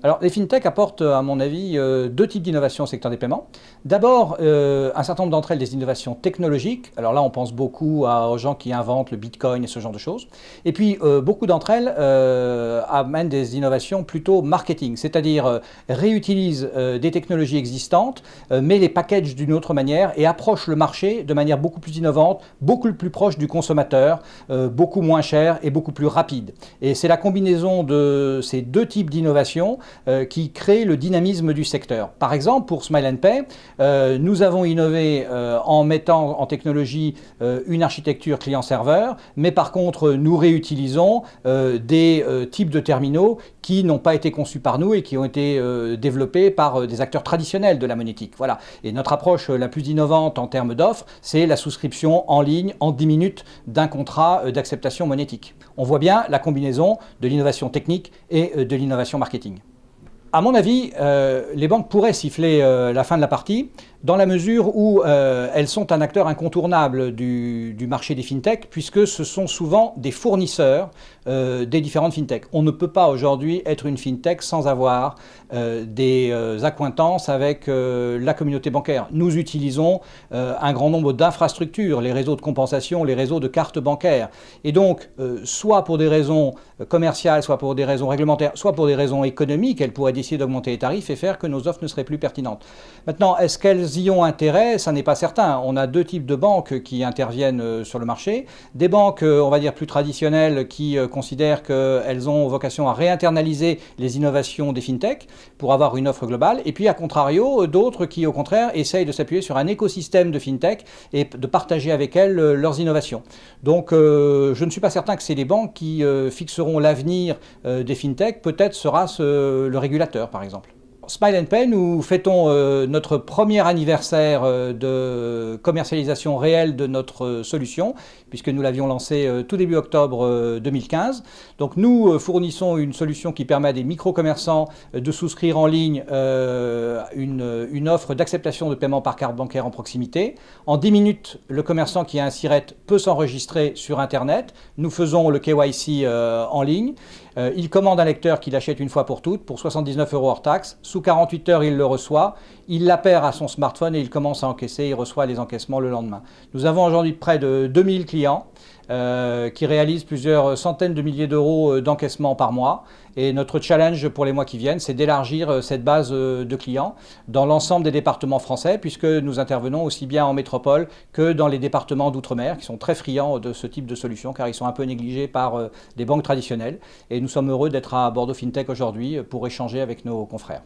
Alors, les fintechs apportent, à mon avis, deux types d'innovations au secteur des paiements. D'abord, un certain nombre d'entre elles des innovations technologiques. Alors là, on pense beaucoup aux gens qui inventent le Bitcoin et ce genre de choses. Et puis, beaucoup d'entre elles amènent des innovations plutôt marketing, c'est-à-dire réutilisent des technologies existantes, mais les packagent d'une autre manière et approchent le marché de manière beaucoup plus innovante, beaucoup plus proche du consommateur, beaucoup moins cher et beaucoup plus rapide. Et c'est la combinaison de ces deux types d'innovations qui crée le dynamisme du secteur. Par exemple, pour Smile & Pay, nous avons innové en mettant en technologie une architecture client-serveur, mais par contre, nous réutilisons des types de terminaux qui n'ont pas été conçus par nous et qui ont été développés par des acteurs traditionnels de la monétique. Voilà. Et notre approche la plus innovante en termes d'offres, c'est la souscription en ligne en 10 minutes d'un contrat d'acceptation monétique. On voit bien la combinaison de l'innovation technique et de l'innovation marketing. À mon avis, les banques pourraient siffler la fin de la partie dans la mesure où elles sont un acteur incontournable du marché des fintechs puisque ce sont souvent des fournisseurs des différentes fintechs. On ne peut pas aujourd'hui être une fintech sans avoir des accointances avec la communauté bancaire. Nous utilisons un grand nombre d'infrastructures, les réseaux de compensation, les réseaux de cartes bancaires. Et donc, soit pour des raisons commerciales, soit pour des raisons réglementaires, soit pour des raisons économiques, elles pourraient décider d'augmenter les tarifs et faire que nos offres ne seraient plus pertinentes. Maintenant, est-ce qu'elles y ont intérêt? Ça n'est pas certain. On a deux types de banques qui interviennent sur le marché. Des banques, on va dire, plus traditionnelles qui considèrent qu'elles ont vocation à réinternaliser les innovations des fintechs pour avoir une offre globale. Et puis, à contrario, d'autres qui, au contraire, essayent de s'appuyer sur un écosystème de fintech et de partager avec elles leurs innovations. Donc, je ne suis pas certain que c'est les banques qui fixeront l'avenir des fintechs. Peut-être sera-ce le régulateur, par exemple. Smile & Pay, nous fêtons notre premier anniversaire de commercialisation réelle de notre solution, puisque nous l'avions lancée tout début octobre 2015. Donc nous fournissons une solution qui permet à des micro-commerçants de souscrire en ligne une offre d'acceptation de paiement par carte bancaire en proximité. En 10 minutes, le commerçant qui a un SIRET peut s'enregistrer sur Internet. Nous faisons le KYC en ligne. Il commande un lecteur qu'il achète une fois pour toutes, pour 79 € hors taxe. Sous 48 heures, il le reçoit. Il l'appare à son smartphone et il commence à encaisser. Il reçoit les encaissements le lendemain. Nous avons aujourd'hui près de 2000 clients qui réalisent plusieurs centaines de milliers d'euros d'encaissement par mois. Et notre challenge pour les mois qui viennent, c'est d'élargir cette base de clients dans l'ensemble des départements français, puisque nous intervenons aussi bien en métropole que dans les départements d'outre-mer, qui sont très friands de ce type de solution, car ils sont un peu négligés par des banques traditionnelles. Et nous sommes heureux d'être à Bordeaux FinTech aujourd'hui pour échanger avec nos confrères.